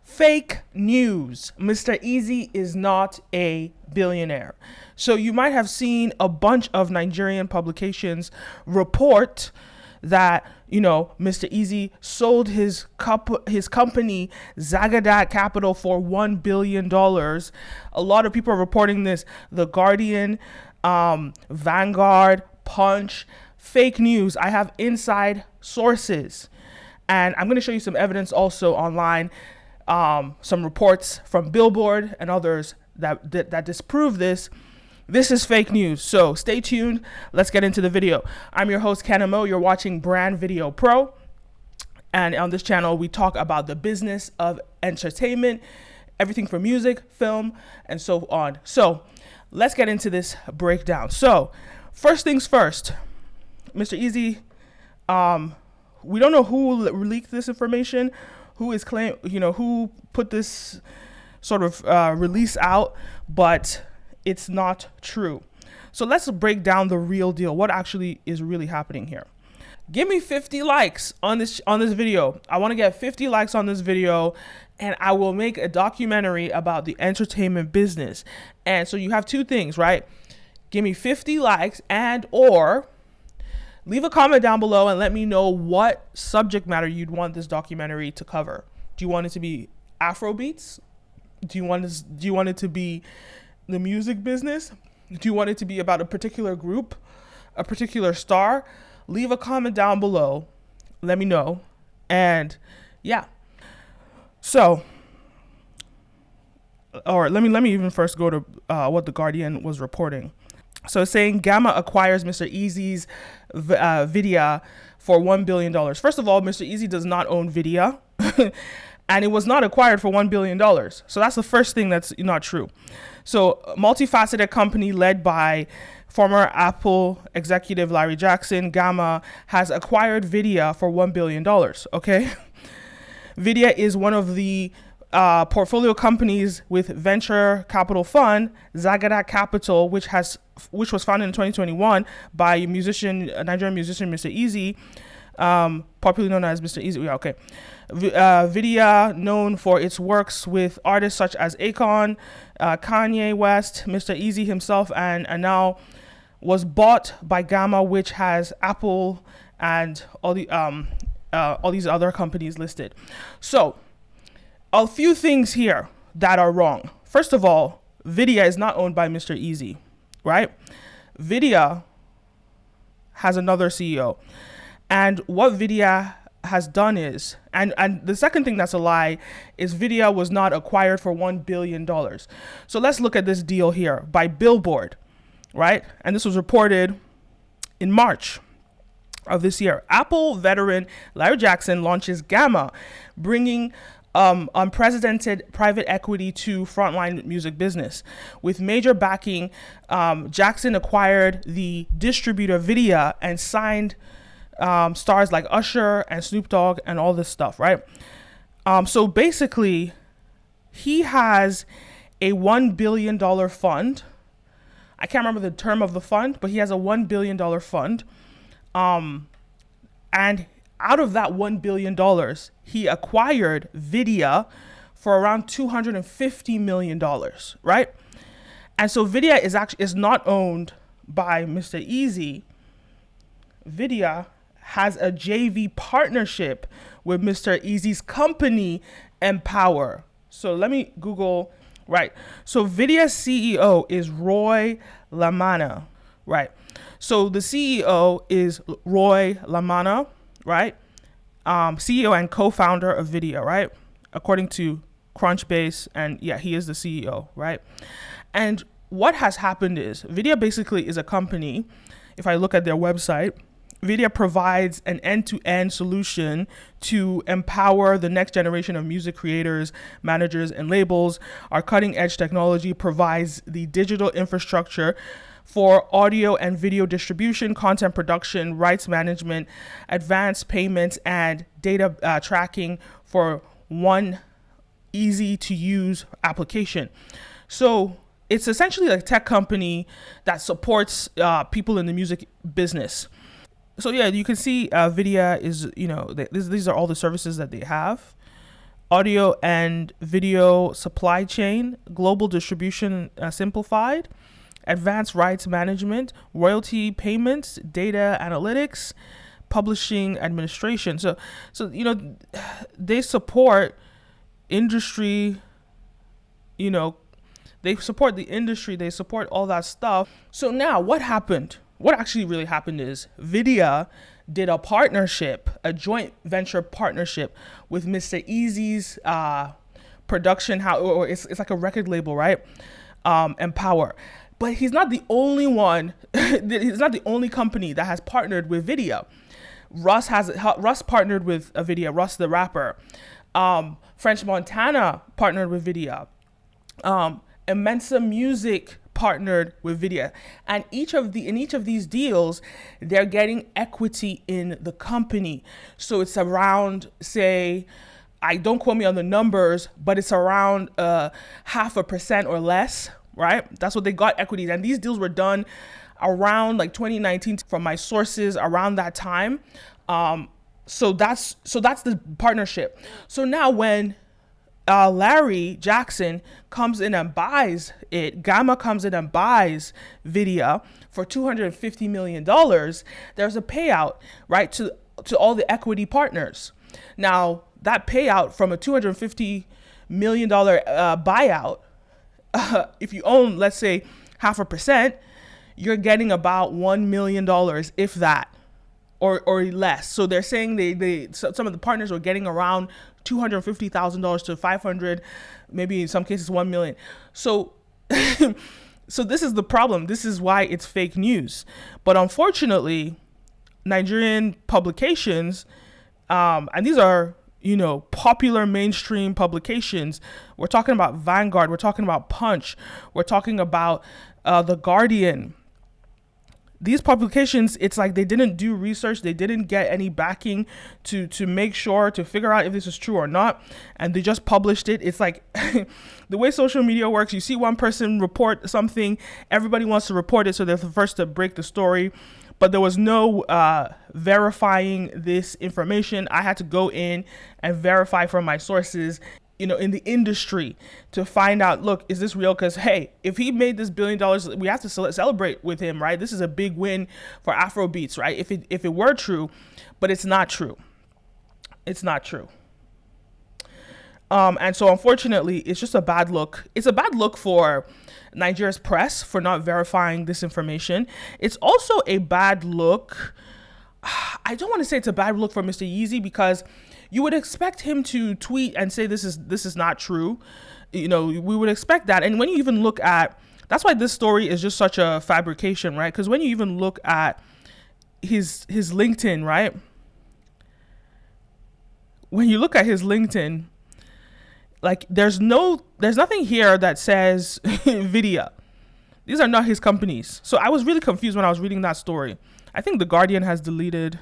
Fake news. Mr. Eazi is not a billionaire. So you might have seen a bunch of Nigerian publications report that, Mr. Eazi sold his company Zagadat Capital for $1 billion. A lot of people are reporting this. The Guardian, Vanguard, Punch, fake news. I have inside sources. And I'm going to show you some evidence also online, some reports from Billboard and others that disprove this. This is fake news. So stay tuned. Let's get into the video. I'm your host, Kenim O. You're watching Brand Video Pro. And on this channel, we talk about the business of entertainment, everything from music, film, and so on. So let's get into this breakdown. So first things first, Mr. Eazi, we don't know who leaked this information, who put this sort of release out, but it's not true. So let's break down the real deal. What actually is really happening here? Give me 50 likes on this video. I want to get 50 likes on this video, and I will make a documentary about the entertainment business. And so you have two things, right? Give me 50 likes or leave a comment down below and let me know what subject matter you'd want this documentary to cover. Do you want it to be Afrobeats? Do you want it to be the music business? Do you want it to be about a particular group, a particular star? Leave a comment down below. Let me know. And yeah. So, or let me even first go to what the Guardian was reporting. So it's saying Gamma acquires Mr. Eazi's Vydia for $1 billion. First of all, Mr. Eazi does not own Vydia, and it was not acquired for $1 billion. So that's the first thing that's not true. So a multifaceted company led by former Apple executive Larry Jackson, Gamma, has acquired Vydia for $1 billion, okay? Vydia is one of the portfolio companies with venture capital fund Zagadat Capital, which was founded in 2021 by Nigerian musician Mr. Eazi, popularly known as Mr. Eazi. Yeah, okay. Vydia, known for its works with artists such as Akon, Kanye West, Mr. Eazi himself, and now was bought by Gamma, which has Apple and all these other companies listed. So a few things here that are wrong. First of all, Vydia is not owned by Mr. Eazi, right? Vydia has another CEO. And what Vydia has done is, and the second thing that's a lie, is Vydia was not acquired for $1 billion. So let's look at this deal here by Billboard, right? And this was reported in March of this year. Apple veteran Larry Jackson launches Gamma, bringing unprecedented private equity to frontline music business. With major backing, Jackson acquired the distributor Vydia and signed stars like Usher and Snoop Dogg and all this stuff, right? So basically, he has a $1 billion fund. I can't remember the term of the fund, but he has a $1 billion fund. And out of that $1 billion, he acquired Vydia for around $250 million, right? And so Vydia is not owned by Mr. Eazi. Vydia has a JV partnership with Mr. Eazi's company, Empower. So let me Google, right? So Vydia's CEO is Roy Lamana, right? So the CEO is Roy Lamana, right? CEO and co-founder of Vydia, right? According to Crunchbase, and yeah, he is the CEO, right? And what has happened is Vydia basically is a company. If I look at their website, Vydia provides an end-to-end solution to empower the next generation of music creators, managers, and labels. Our cutting-edge technology provides the digital infrastructure for audio and video distribution, content production, rights management, advanced payments, and data tracking for one easy-to-use application. So it's essentially a tech company that supports people in the music business. So yeah, you can see Vydia is, these are all the services that they have. audio and video supply chain, global distribution simplified, advanced rights management, royalty payments, data analytics, publishing administration. So you know, they support industry, you know, they support the industry, they support all that stuff. So now what happened? What actually really happened is Vydia did a partnership, a joint venture partnership with Mr Eazi's production house, or it's like a record label, right? Empower. But he's not the only one. He's not the only company that has partnered with Vydia. Russ partnered with Vydia, Russ the rapper. French Montana partnered with Vydia. Immensa Music partnered with Vydia, and in each of these deals, they're getting equity in the company. So it's around, say, I don't quote me on the numbers, but it's around 0.5% or less, right? That's what they got equities, and these deals were done around like 2019 from my sources, around that time. So that's the partnership. So now when Larry Jackson comes in and buys it, Gamma comes in and buys Vydia for $250 million, there's a payout, right, to all the equity partners. Now, that payout from a $250 million buyout, if you own, let's say, 0.5%, you're getting about $1 million, if that, or less. So they're saying some of the partners were getting around $250,000 to $500,000, maybe in some cases $1 million. So so this is the problem. This is why it's fake news. But unfortunately, Nigerian publications, and these are, you know, popular mainstream publications. We're talking about Vanguard. We're talking about Punch. We're talking about The Guardian. These publications, it's like they didn't do research. They didn't get any backing to make sure, to figure out if this is true or not. And they just published it. It's like the way social media works. You see one person report something, everybody wants to report it, so they're the first to break the story. But there was no verifying this information. I had to go in and verify from my sources, you know, in the industry, to find out, look, is this real? Because, hey, if he made this $1 billion, we have to celebrate with him, right? This is a big win for Afrobeats, right? If it were true, but it's not true. It's not true. And so, unfortunately, it's just a bad look. It's a bad look for Nigeria's press for not verifying this information. It's also a bad look. I don't want to say it's a bad look for Mr. Eazi, because you would expect him to tweet and say this is not true. You know, we would expect that. And when you even look at, that's why this story is just such a fabrication, right? Because when you even look at his LinkedIn, right? When you look at his LinkedIn, like there's nothing here that says Vydia. These are not his companies. So I was really confused when I was reading that story. I think The Guardian has deleted.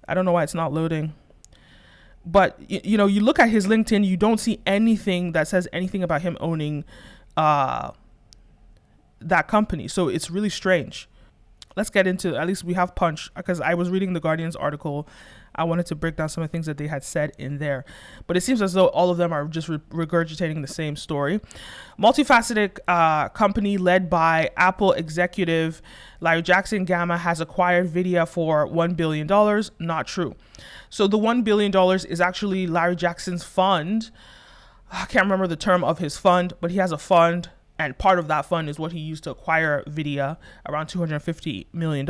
I don't know why it's not loading. But, you know, you look at his LinkedIn, you don't see anything that says anything about him owning that company. So it's really strange. Let's get into, at least we have Punch, because I was reading The Guardian's article. I wanted to break down some of the things that they had said in there. But it seems as though all of them are just regurgitating the same story. Multifaceted company led by Apple executive Larry Jackson Gamma has acquired Vydia for $1 billion. Not true. So the $1 billion is actually Larry Jackson's fund. I can't remember the term of his fund, but he has a fund, and part of that fund is what he used to acquire Vydia, around $250 million.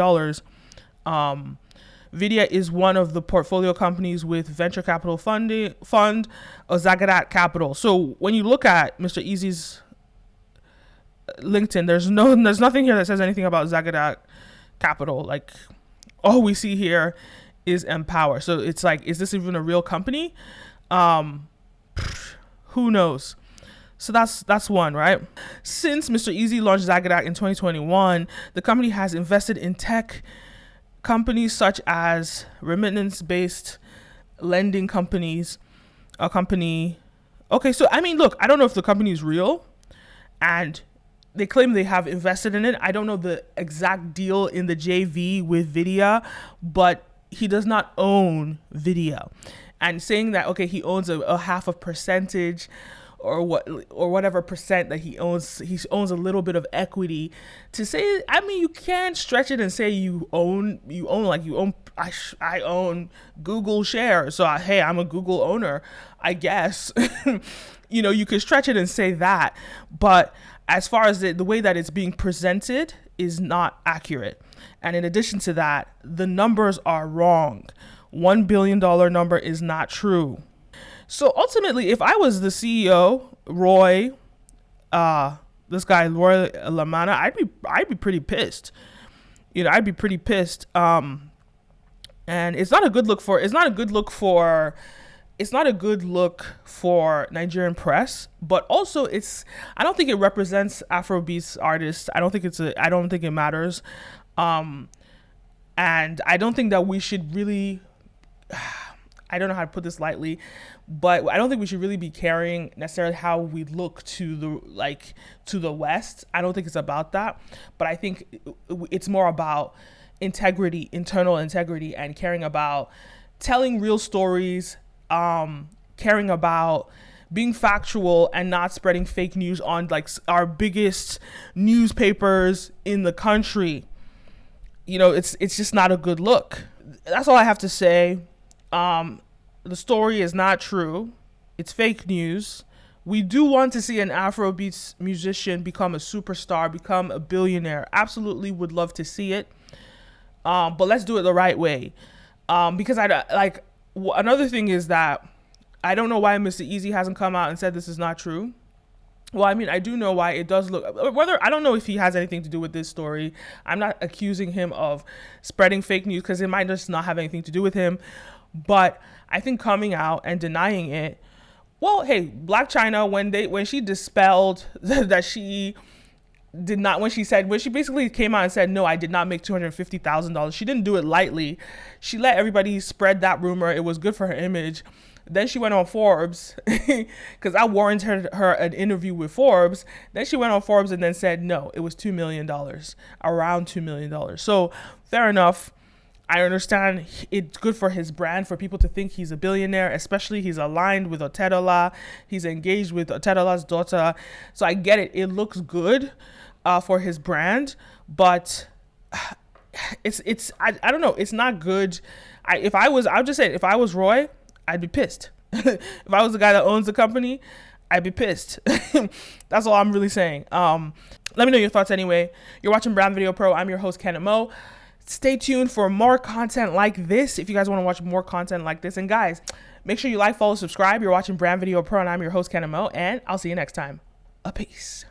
Vydia is one of the portfolio companies with venture capital fund, Zagadat Capital. So when you look at Mr. Eazi's LinkedIn, there's nothing here that says anything about Zagadat Capital. Like, all we see here is Empower. So it's like, is this even a real company? Who knows? So that's one, right? Since Mr. Eazi launched Zagadat in 2021, the company has invested in tech companies such as remittance-based lending companies, a company. Okay, so I mean, look, I don't know if the company is real, and they claim they have invested in it. I don't know the exact deal in the JV with Vydia, but he does not own Vydia. and saying that, okay, he owns a half a percentage or whatever percent that he owns a little bit of equity, to say, I mean, you can't stretch it and say I own Google shares, so hey, I'm a Google owner, I guess. You could stretch it and say that, but as far as the way that it's being presented is not accurate. And in addition to that, the numbers are wrong. $1 billion number is not true. So ultimately, if I was the CEO, Roy, this guy, Roy Lamana, I'd be pretty pissed. I'd be pretty pissed. And it's not a good look for Nigerian press, but also I don't think it represents Afrobeats artists. I don't think it matters. And I don't think that we should really, I don't know how to put this lightly, but I don't think we should really be caring necessarily how we look to the West. I don't think it's about that, but I think it's more about integrity, internal integrity, and caring about telling real stories, caring about being factual and not spreading fake news on our biggest newspapers in the country. It's just not a good look. That's all I have to say. The story is not true. It's fake news. We do want to see an Afrobeats musician become a superstar, become a billionaire. Absolutely would love to see it. But let's do it the right way. Because another thing is that I don't know why Mr. Eazi hasn't come out and said this is not true. Well, I mean, I do know why it does look, I don't know if he has anything to do with this story. I'm not accusing him of spreading fake news because it might just not have anything to do with him. But I think coming out and denying it, well, hey, Blac Chyna, when she dispelled that she did not, when she basically came out and said, no, I did not make $250,000. She didn't do it lightly. She let everybody spread that rumor. It was good for her image. Then she went on Forbes because I warranted her an interview with Forbes. Then she went on Forbes and then said, no, it was $2 million, around $2 million. So fair enough. I understand it's good for his brand, for people to think he's a billionaire, especially he's aligned with Otedola. He's engaged with Otedola's daughter. So I get it. It looks good for his brand, but I don't know. It's not good. I would just say, if I was Roy, I'd be pissed. If I was the guy that owns the company, I'd be pissed. That's all I'm really saying. Let me know your thoughts anyway. You're watching Brand Video Pro. I'm your host, Kenim O. Stay tuned for more content like this if you guys want to watch more content like this. And guys, make sure you like, follow, subscribe. You're watching Brand Video Pro, and I'm your host, Kenim O, and I'll see you next time. A peace.